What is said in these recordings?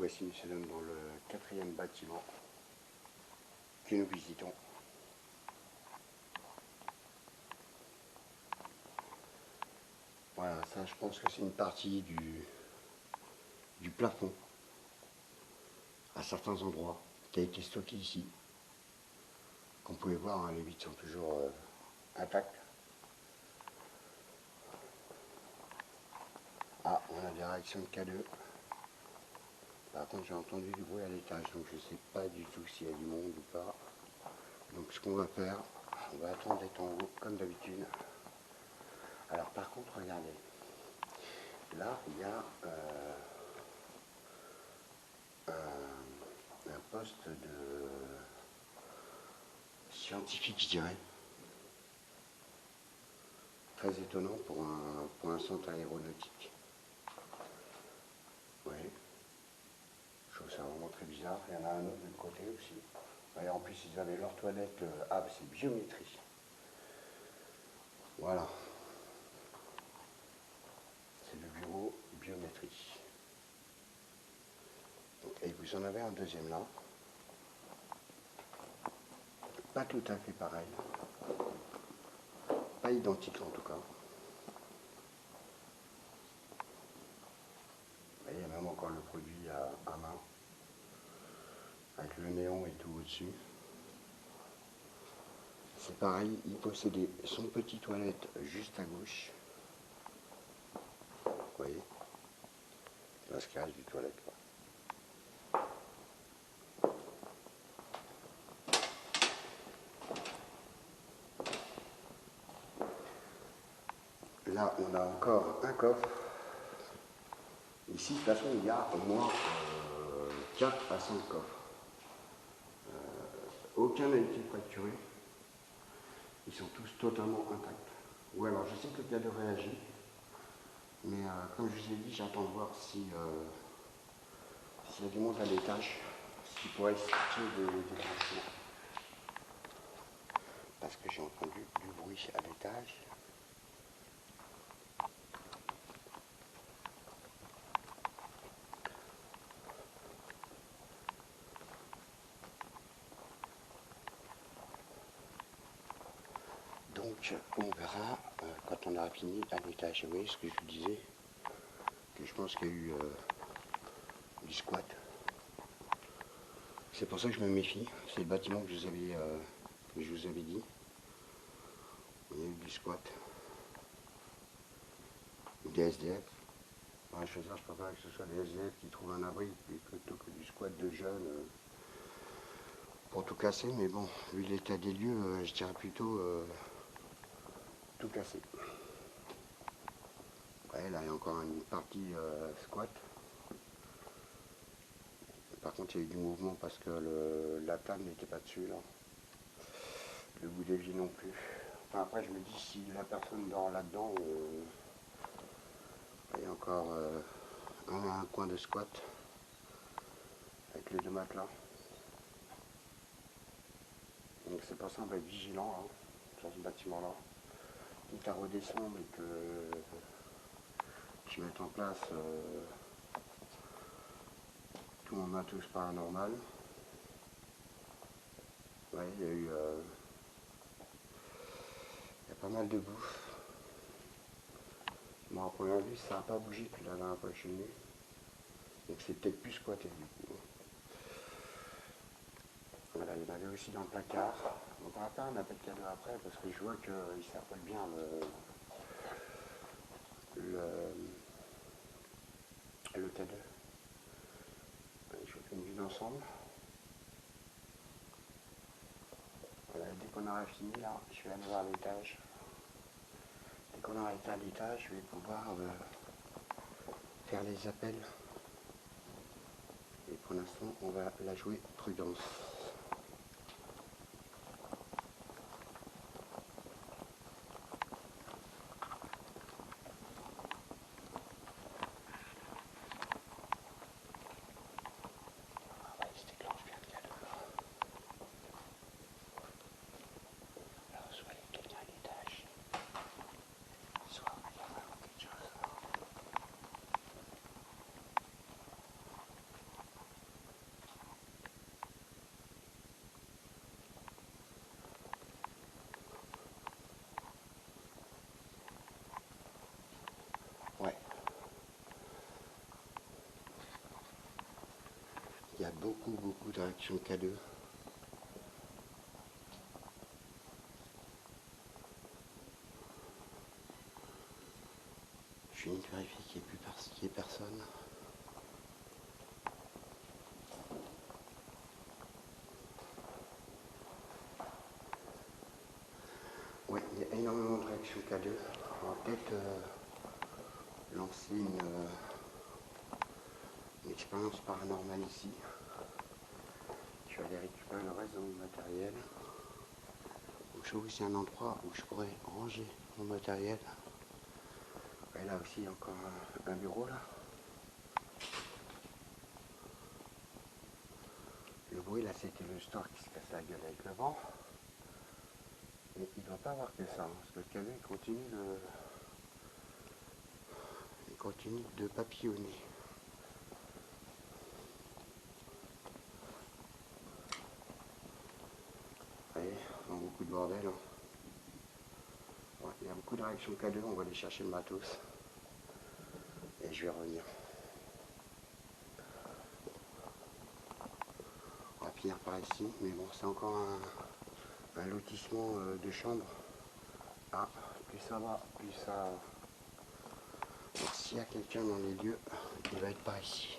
voici, nous sommes dans le 4e bâtiment que nous visitons. Voilà, ça je pense que c'est une partie du plafond à certains endroits qui a été stocké ici. Comme vous pouvez voir, hein, les vitres sont toujours intactes. Ah, on a des réactions de K2. Par contre, j'ai entendu du bruit à l'étage, donc je ne sais pas du tout s'il y a du monde ou pas. Donc ce qu'on va faire, on va attendre d'être en haut comme d'habitude. Alors par contre, regardez, là il y a un poste de scientifique, je dirais. Très étonnant pour un centre aéronautique. Oui. Je trouve ça vraiment très bizarre. Il y en a un autre de côté aussi. Et en plus, ils avaient leur toilette. Ah, c'est biométrie. Voilà. C'est le bureau biométrie. Et vous en avez un deuxième là. Pas tout à fait pareil. Pas identique en tout cas. Il y a même encore le produit à main. Avec le néon et tout au-dessus. C'est pareil, il possédait son petit toilette juste à gauche. Vous voyez? Là, ce qui reste du toilette. Quoi. Là, on a encore un coffre. Ici, de toute façon, il y a au moins 4 à 5 coffres. Aucun n'a été fracturé. Ils sont tous totalement intacts. Ou alors, je sais que le cadeau réagit. Mais comme je vous ai dit, j'attends de voir s'il y a du monde à l'étage, s'il pourrait sortir des branchements. Parce que j'ai entendu du bruit à l'étage. Donc on verra quand on aura fini à l'étage. Vous voyez ce que je vous disais, que je pense qu'il y a eu du squat. C'est pour ça que je me méfie. C'est le bâtiment que je vous avais dit. Il y a eu du squat. Ou des SDF. Enfin, je préfère que ce soit des SDF qui trouvent un abri plutôt que du squat de jeunes pour tout casser. Mais bon, vu l'état des lieux, je dirais plutôt tout casser. Ouais, là il y a encore une partie squat. Par contre, il y a eu du mouvement parce que la table n'était pas dessus, là. Le bout d'évier non plus. Enfin, après, je me dis, si la personne dort là-dedans, il y a encore un coin de squat avec les 2 matelas. Donc, c'est pour ça qu'on va être vigilant hein, sur ce bâtiment-là. Quitte à redescendre et que je mette en place tout mon matos paranormal. Ouais, il y a eu pas mal de bouffe. Bon, à première vue, ça n'a pas bougé depuis la dernière fois que je suis venu. Donc c'est peut-être plus squatté du coup. Voilà, il y en avait aussi dans le placard. Donc on va faire un appel cadeau après parce que je vois qu'il s'appelle bien le cadeau. Je fais une vue d'ensemble. Voilà, dès qu'on aura fini là, je vais aller voir l'étage. Dès qu'on aura été à l'étage, je vais pouvoir faire les appels. Et pour l'instant, on va la jouer prudence. qu'il y a beaucoup de réactions K2. Je viens de vérifier qu'il n'y ait personne. Oui, il y a énormément de réactions K2. On va peut-être lancer une expérience paranormale ici. Je vais aller récupérer le reste de mon matériel. Donc, je trouve que c'est un endroit où je pourrais ranger mon matériel. Et là aussi, il y a encore un bureau là. Le bruit là, c'était le store qui se casse la gueule avec le vent. Et il ne doit pas avoir que ça, hein, parce que le camion il continue de papillonner. Allez, beaucoup de bordel. Hein. Ouais, il y a beaucoup de réactions K2, on va aller chercher le matos. Et je vais revenir. On va finir par ici, mais bon, c'est encore un lotissement de chambres. Ah, plus ça va, plus ça... Donc, s'il y a quelqu'un dans les lieux, il va être par ici.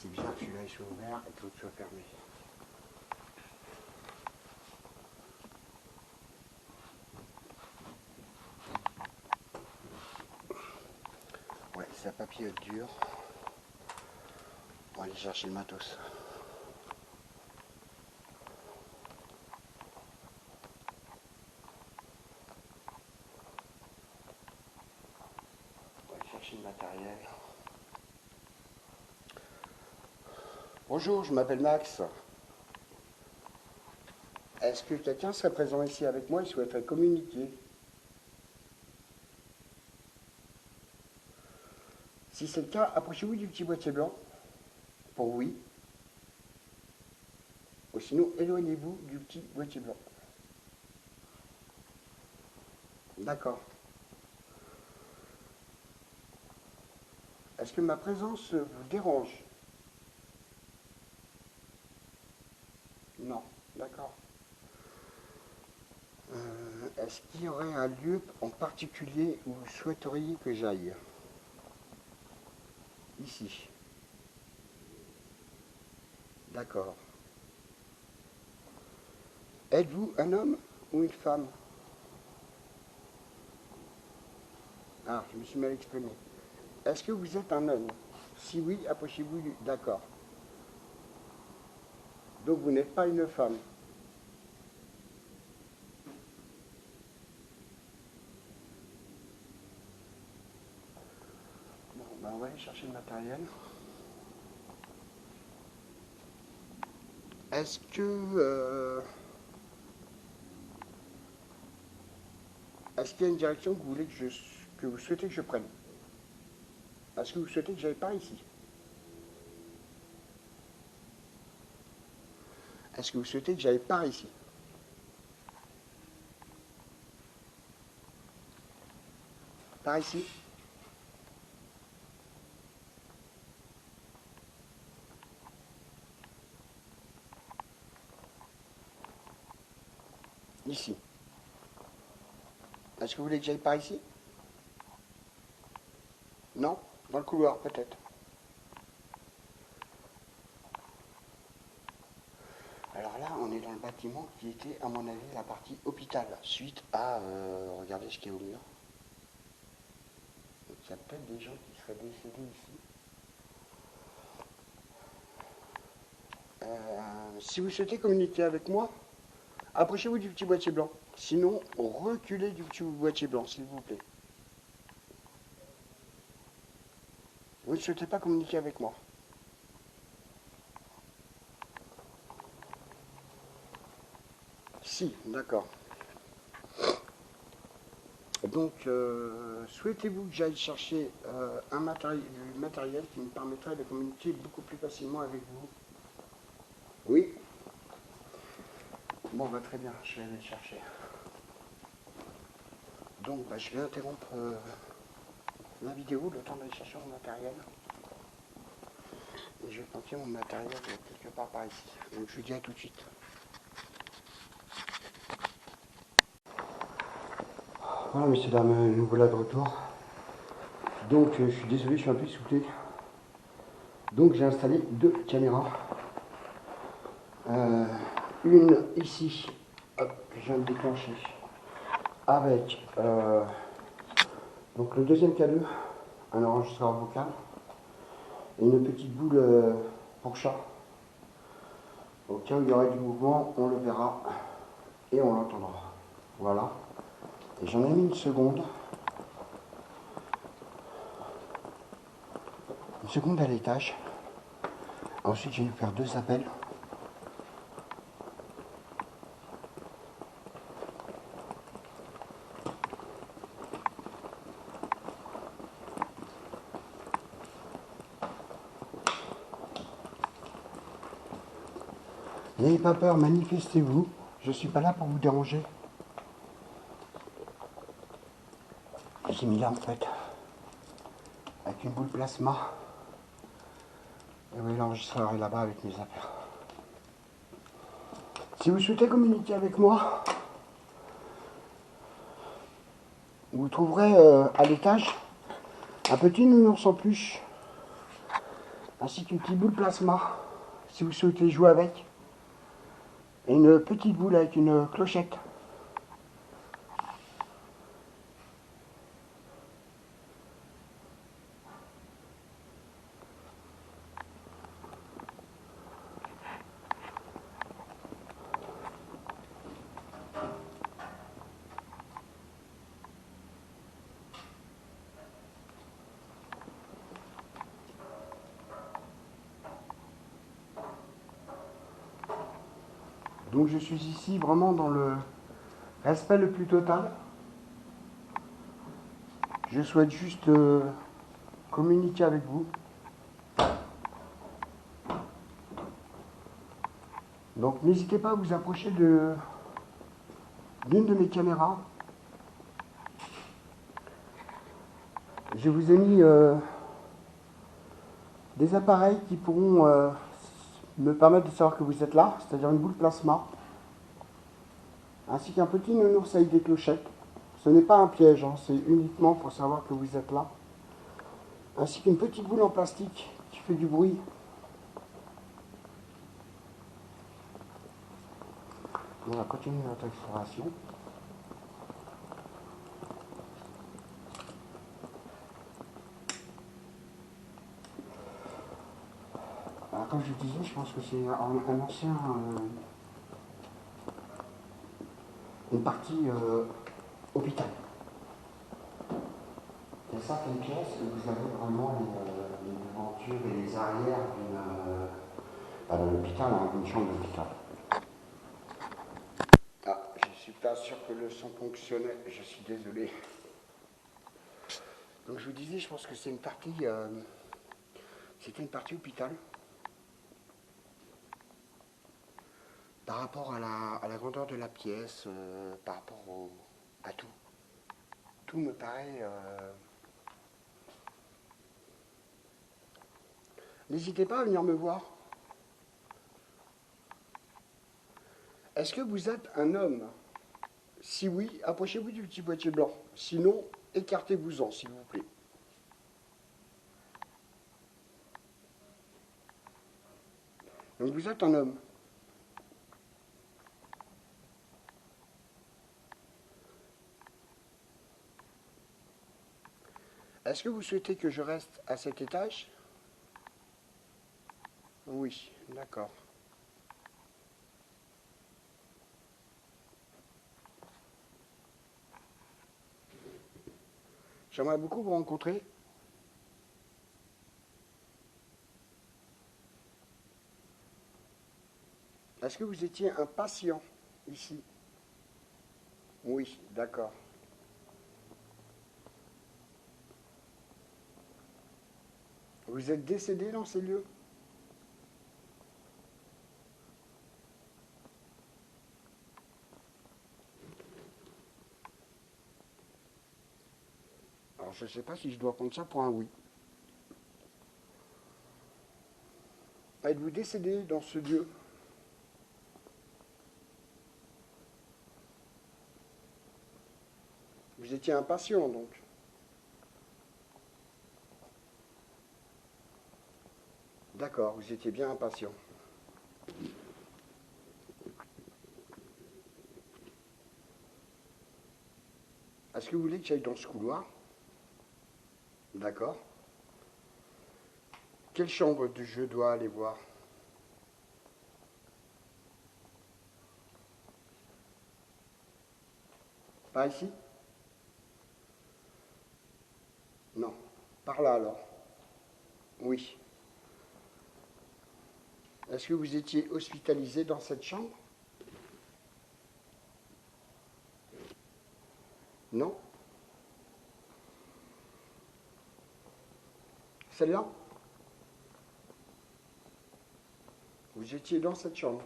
C'est bizarre que celui-là soit ouvert et que l'autre soit fermé. Ouais, ça papillote dur. On va aller chercher le matos. On va aller chercher le matériel. Bonjour, je m'appelle Max. Est-ce que quelqu'un serait présent ici avec moi et souhaiterait communiquer? Si c'est le cas, approchez-vous du petit boîtier blanc pour oui. Ou sinon, éloignez-vous du petit boîtier blanc. D'accord. Est-ce que ma présence vous dérange? Non. D'accord. Est-ce qu'il y aurait un lieu en particulier où vous souhaiteriez que j'aille? Ici. D'accord. Êtes-vous un homme ou une femme? Ah, je me suis mal exprimé. Est-ce que vous êtes un homme? Si oui, approchez-vous du... D'accord. Donc vous n'êtes pas une femme. Bon, ben on va aller chercher le matériel. Est-ce que... Est-ce qu'il y a une direction que vous voulez que vous souhaitez que je prenne? Est-ce que vous souhaitez que j'aille par ici? Est-ce que vous souhaitez que j'aille par ici? Par ici? Ici. Est-ce que vous voulez que j'aille par ici? Non? Dans le couloir, peut-être. Alors là, on est dans le bâtiment qui était, à mon avis, la partie hôpital, suite à... regardez ce qu'il y a au mur. Donc, il y a peut-être des gens qui seraient décédés ici. Si vous souhaitez communiquer avec moi, approchez-vous du petit boîtier blanc. Sinon, reculez du petit boîtier blanc, s'il vous plaît. Vous ne souhaitez pas communiquer avec moi? Si, d'accord. Donc, souhaitez-vous que j'aille chercher du matériel qui me permettrait de communiquer beaucoup plus facilement avec vous? Oui. Bon, bah, très bien, je vais aller le chercher. Donc je vais interrompre la vidéo le temps d'aller chercher mon matériel. Et je vais planter mon matériel quelque part par ici. Donc je vous dis à tout de suite. Voilà messieurs dames, nous voilà de retour. Donc je suis désolé, je suis un peu essoufflé. Donc j'ai installé deux caméras. Une ici, hop, que je viens de déclencher, avec donc le deuxième K2, un enregistreur vocal, et une petite boule pour chat. Au cas où il y aurait du mouvement, on le verra et on l'entendra. Voilà. Et j'en ai mis une seconde. Une seconde à l'étage. Ensuite, j'ai dû faire deux appels. N'ayez pas peur, manifestez-vous. Je ne suis pas là pour vous déranger. J'ai mis là en fait, avec une boule plasma. Et oui, l'enregistreur est là-bas avec mes affaires. Si vous souhaitez communiquer avec moi, vous trouverez à l'étage un petit nounours en peluche, ainsi qu'une petite boule plasma, si vous souhaitez jouer avec, et une petite boule avec une clochette. Donc je suis ici vraiment dans le respect le plus total. Je souhaite juste communiquer avec vous. Donc n'hésitez pas à vous approcher d'une de mes caméras. Je vous ai mis des appareils qui pourront me permettre de savoir que vous êtes là, c'est-à-dire une boule plasma, ainsi qu'un petit nounours avec des clochettes. Ce n'est pas un piège, hein, c'est uniquement pour savoir que vous êtes là. Ainsi qu'une petite boule en plastique qui fait du bruit. On va continuer notre exploration. Alors, comme je disais, je pense que c'est un ancien... une partie hôpital. Il y a certaines pièces où vous avez vraiment les devantures et les arrières d'un hôpital, hein, d'une chambre d'hôpital. Ah, je ne suis pas sûr que le son fonctionnait, je suis désolé. Donc je vous disais, je pense que c'est une partie... c'était une partie hôpital. Par rapport à la grandeur de la pièce, par rapport à tout. Tout me paraît... N'hésitez pas à venir me voir. Est-ce que vous êtes un homme? Si oui, approchez-vous du petit boîtier blanc. Sinon, écartez-vous-en, s'il vous plaît. Donc vous êtes un homme. Est-ce que vous souhaitez que je reste à cet étage? Oui, d'accord. J'aimerais beaucoup vous rencontrer. Est-ce que vous étiez un patient ici? Oui, d'accord. Vous êtes décédé dans ces lieux? je ne sais pas si je dois prendre ça pour un oui. Êtes-vous décédé dans ce lieu? Vous étiez impatient donc. D'accord, vous étiez bien impatient. Est-ce que vous voulez que j'aille dans ce couloir? D'accord. Quelle chambre je dois aller voir? Par ici? Non. Par là alors? Oui. Est-ce que vous étiez hospitalisé dans cette chambre? Non. Celle-là? Vous étiez dans cette chambre?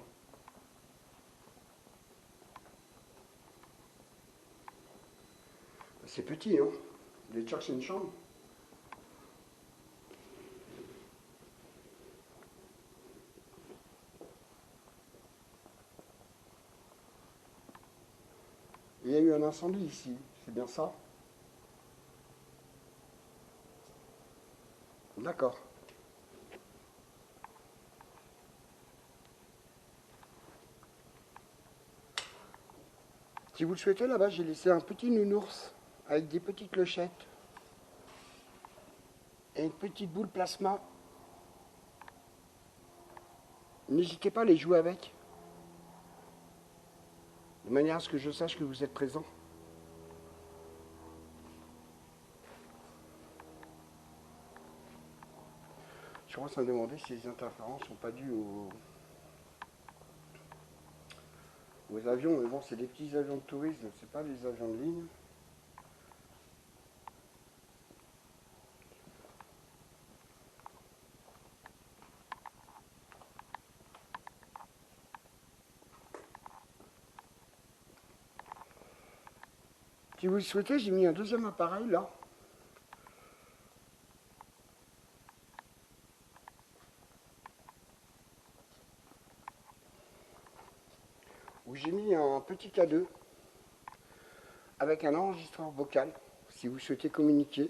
C'est petit, hein? Vous allez chercher une chambre? Il y a eu un incendie ici, c'est bien ça? D'accord. Si vous le souhaitez, là-bas, j'ai laissé un petit nounours avec des petites clochettes et une petite boule plasma. N'hésitez pas à les jouer avec, de manière à ce que je sache que vous êtes présent. Je commence à me demander si les interférences ne sont pas dues aux avions, mais bon, c'est des petits avions de tourisme, c'est pas des avions de ligne. Si vous le souhaitez, j'ai mis un deuxième appareil là. Où j'ai mis un petit K2 avec un enregistreur vocal, si vous souhaitez communiquer,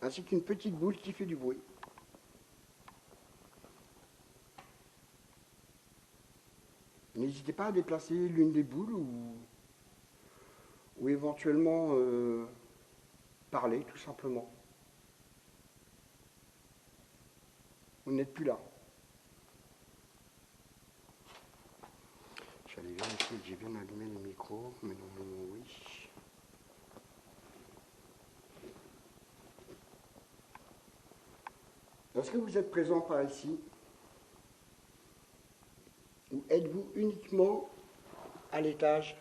ainsi qu'une petite boule qui fait du bruit. N'hésitez pas à déplacer l'une des boules ou éventuellement parler tout simplement. Vous n'êtes plus là. J'allais vérifier que j'ai bien allumé les micros, mais normalement oui. Est-ce que vous êtes présent par ici? Ou êtes-vous uniquement à l'étage?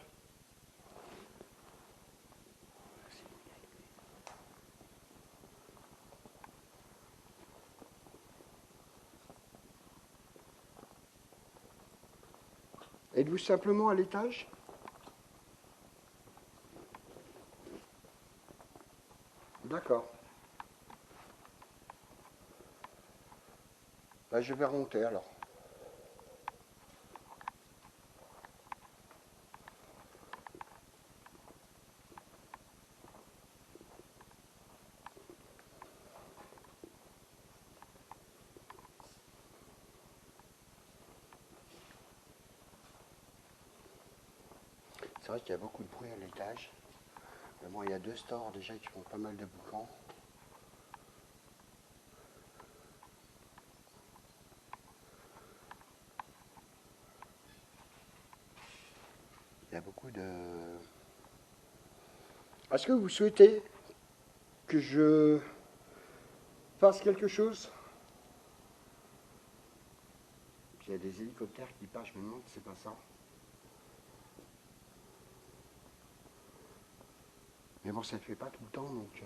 Êtes-vous simplement à l'étage? D'accord. Bah, je vais remonter alors. C'est vrai qu'il y a beaucoup de bruit à l'étage. Mais bon, il y a deux stores déjà qui font pas mal de boucans. Il y a beaucoup de... Est-ce que vous souhaitez que je fasse quelque chose? Il y a des hélicoptères qui passent, je me demande si c'est pas ça. Mais bon, ça ne fait pas tout le temps, donc...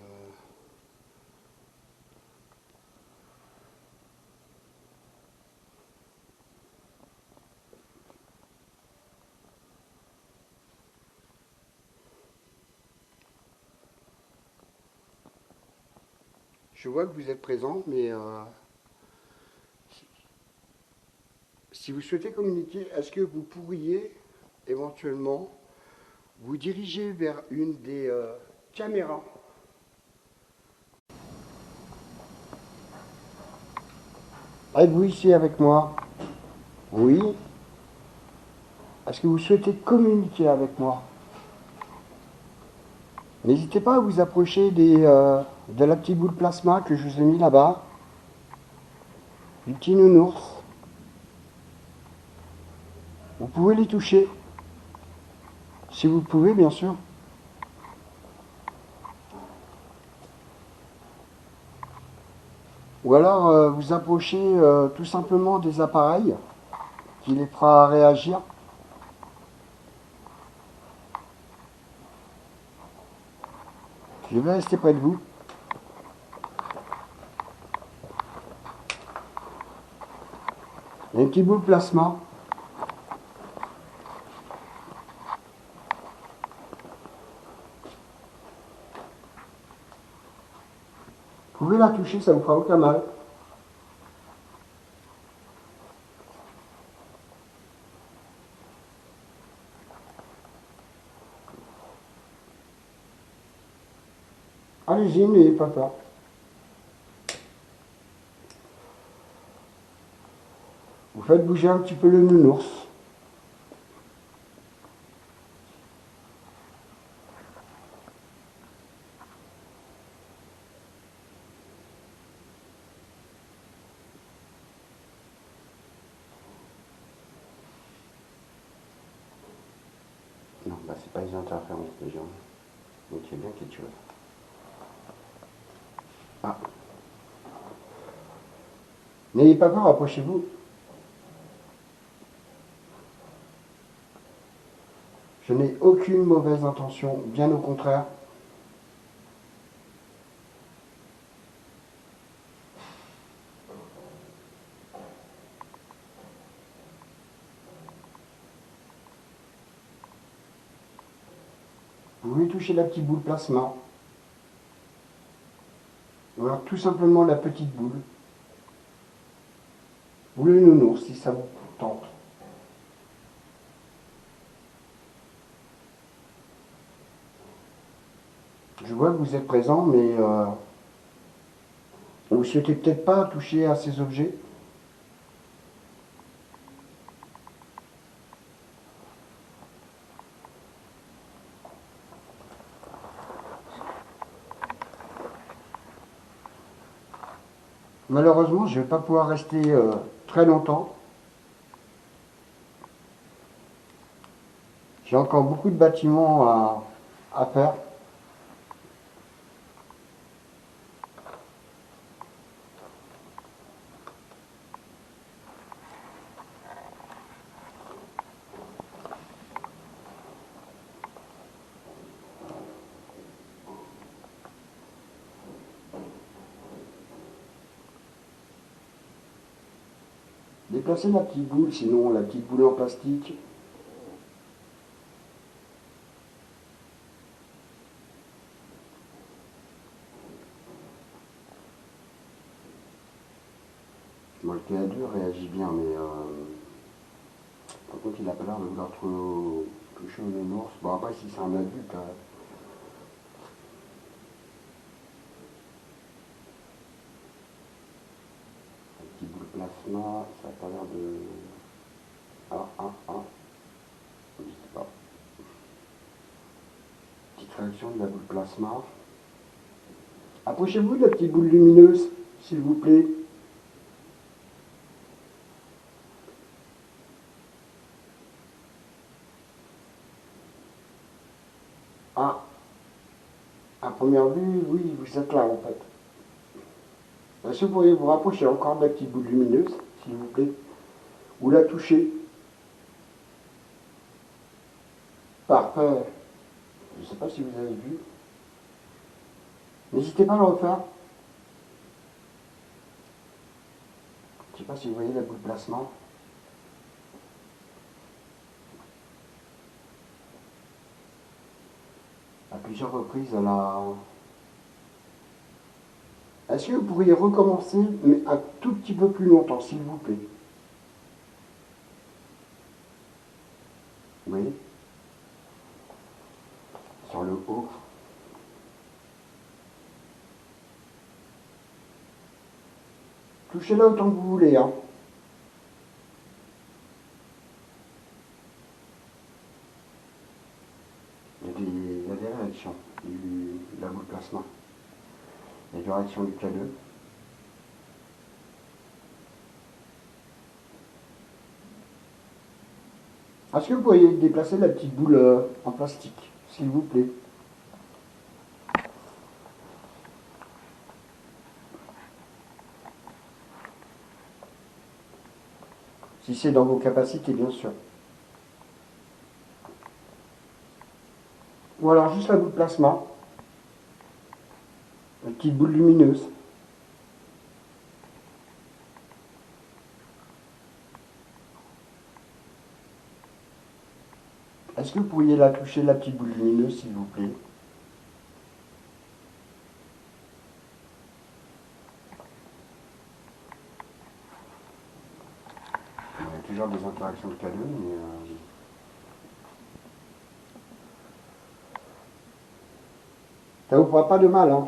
Je vois que vous êtes présent, mais si vous souhaitez communiquer, est-ce que vous pourriez éventuellement vous diriger vers une des caméras? Êtes-vous ici avec moi? Oui. Est-ce que vous souhaitez communiquer avec moi? N'hésitez pas à vous approcher de la petite boule plasma que je vous ai mis là-bas, du petit nounours. Vous pouvez les toucher, si vous pouvez bien sûr. Ou alors vous approchez tout simplement des appareils qui les fera réagir. Je vais rester près de vous. Il y a une petite boule plasma. Vous pouvez la toucher, ça ne vous fera aucun mal. Allez-y, n'ayez pas peur. Vous faites bouger un petit peu le nounours. Non, bah c'est pas les interférences déjà. Donc il y a bien quelque chose. Ah. N'ayez pas peur, approchez-vous. Je n'ai aucune mauvaise intention, bien au contraire. Vous pouvez toucher la petite boule plasma. Ou alors tout simplement la petite boule. Ou le nounours si ça vous tente. Je vois que vous êtes présent, mais vous ne souhaitez peut-être pas toucher à ces objets. Malheureusement, je ne vais pas pouvoir rester très longtemps. J'ai encore beaucoup de bâtiments à faire. Déplacez la petite boule, sinon la petite boule en plastique. Bon, le KA2 réagit bien, mais par contre il n'a pas l'air de vouloir trop toucher au nounours. Bon après si c'est un adulte, la petite boule plasma, ça n'a pas l'air de... Je sais pas. Petite réaction de la boule plasma. Approchez-vous de la petite boule lumineuse, s'il vous plaît. Ah, à première vue, oui, vous êtes là en fait. Est-ce que vous pourriez vous rapprocher encore de la petite boule lumineuse, s'il vous plaît, ou la toucher? Parfait. Je ne sais pas si vous avez vu. N'hésitez pas à le refaire. Je ne sais pas si vous voyez la boule plasma. À plusieurs reprises, Est-ce que vous pourriez recommencer, mais un tout petit peu plus longtemps, s'il vous plaît? Oui. Sur le haut. Touchez là autant que vous voulez, hein. Il y a des réactions. La boule plasma. Il y a des réactions du K2. Est-ce que vous pourriez déplacer la petite boule en plastique, s'il vous plaît? Si c'est dans vos capacités, bien sûr. Ou alors juste la boule plasma. Une petite boule lumineuse. Est-ce que vous pourriez la toucher, la petite boule lumineuse, s'il vous plaît? Il y a toujours des interactions de K2, mais... ça vous fera pas de mal, hein.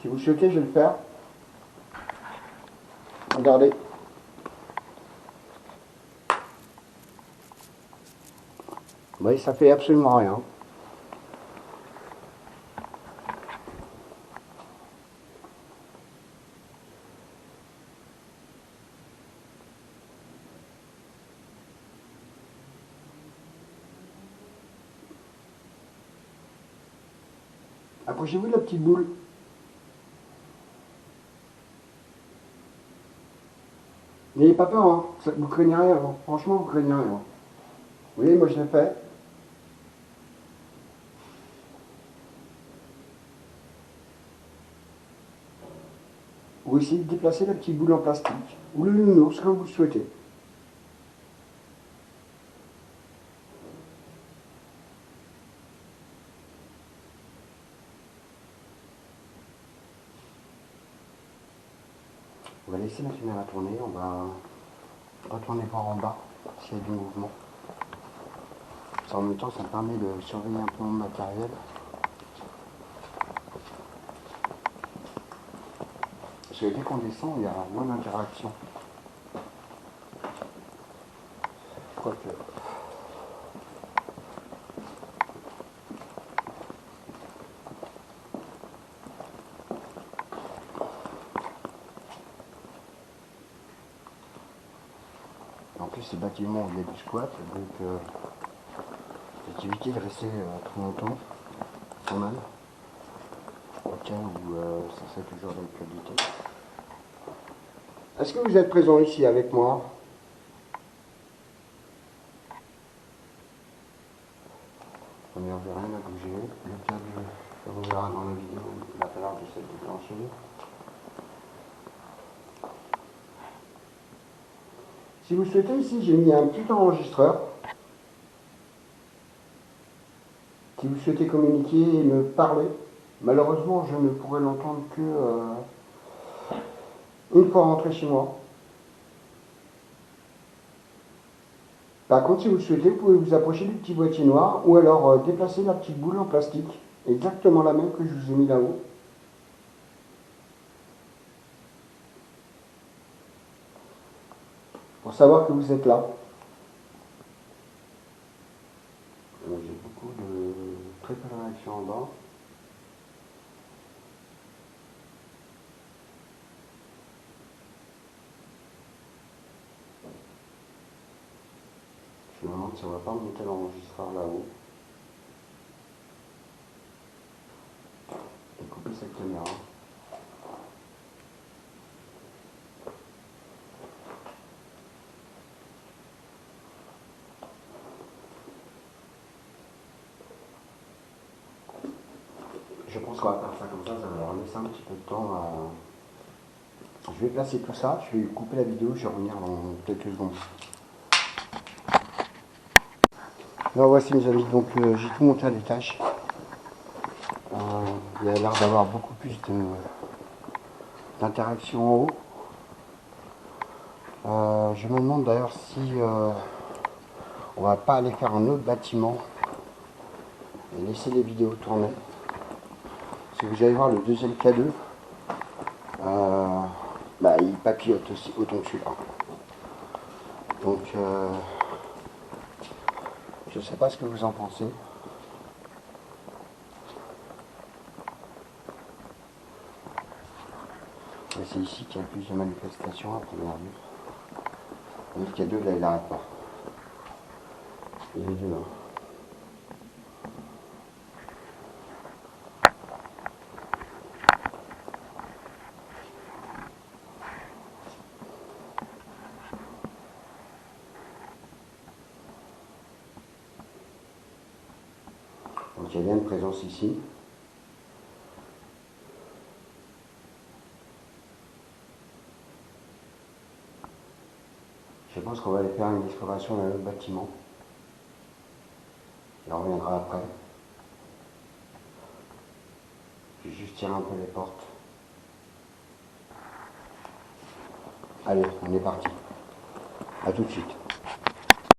Si vous souhaitez, je vais le faire. Regardez. Oui, ça fait absolument rien. Approchez-vous de la petite boule. N'ayez pas peur, hein. Vous craignez rien, hein. Franchement, vous craignez rien. Vous voyez, moi je l'ai fait. Ou essayez de déplacer la petite boule en plastique, ou le nounours, comme vous le souhaitez. On va laisser la caméra tourner, on va retourner voir en bas s'il y a du mouvement. Ça, en même temps, ça me permet de surveiller un peu mon matériel. Parce que dès qu'on descend, il y a moins d'interaction. Quoique. En plus, ces bâtiments où il y a du squat, donc éviter de rester trop longtemps, quand même, au cas où ça serait toujours d'actualité. Est-ce que vous êtes présent ici avec moi? On n'y avait rien à bouger. Le câble, on verra dans la vidéo, il va falloir que ça déclenche. Si vous souhaitez, ici j'ai mis un petit enregistreur. Si vous souhaitez communiquer et me parler, malheureusement je ne pourrai l'entendre que une fois rentré chez moi. Par contre, si vous le souhaitez, vous pouvez vous approcher du petit boîtier noir ou alors déplacer la petite boule en plastique, exactement la même que je vous ai mis là-haut. Pour savoir que vous êtes là. J'ai beaucoup de très peu de réactions en bas. Je me demande si on va pas monter l'enregistreur là-haut. Et couper cette caméra. Je pense qu'on va faire ça comme ça va leur laisser un petit peu de temps à... Je vais placer tout ça, je vais couper la vidéo, je vais revenir dans quelques secondes. Alors voici mes amis, donc j'ai tout monté à l'étage. Il y a l'air d'avoir beaucoup plus d'interaction en haut. Je me demande d'ailleurs si on va pas aller faire un autre bâtiment et laisser les vidéos tourner. Si vous allez voir le deuxième K2, il papillote aussi autant que celui-là. Donc je ne sais pas ce que vous en pensez. C'est ici qu'il y a le plus de manifestations à première vue. Le K2 là il n'arrête pas. Il est deux là. Donc il y a bien une présence ici. Je pense qu'on va aller faire une excavation dans le bâtiment. Et on reviendra après. Je vais juste tirer un peu les portes. Allez, on est parti. A tout de suite.